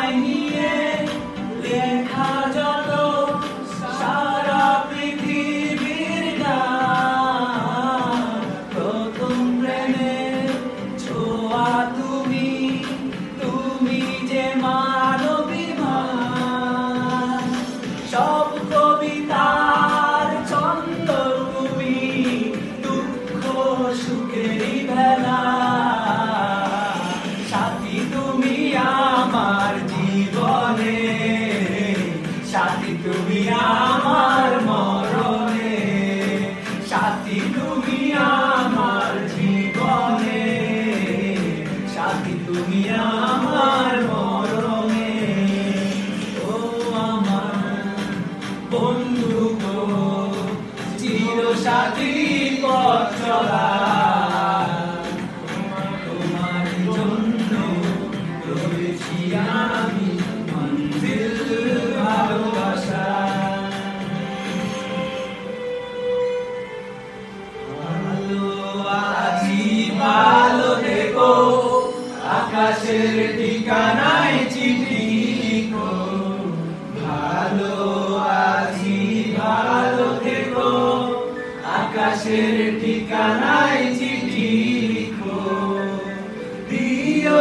তোমায় নিয়ে লেখা যত সারা পৃথিবীর গান, প্রথম প্রেমের ছোঁয়া তুমি, তুমি যে মানবী মান। সব কবিতার ছন্দ তুমি, দুঃখ সুখেরই ভেলা। সাথী তুমি আমার জীবনে, সাথী তুমি আমার মরণে, সাথী তুমি আমার জীবনে, সাথী তুমি আমার মরণে। ও আমার বন্ধু গো, চির সাথী পথ চলা, তোমার জন্য রয়েছি আমি মঞ্জিল ভালোবাসা। ভালো আছি ভালো থেকো, আকাশের ঠিকানায় চিঠি লিখো। ভালো আছি ভালো থেকো, আকাশের ঠিকানায় চিঠি লিখো। প্রিয়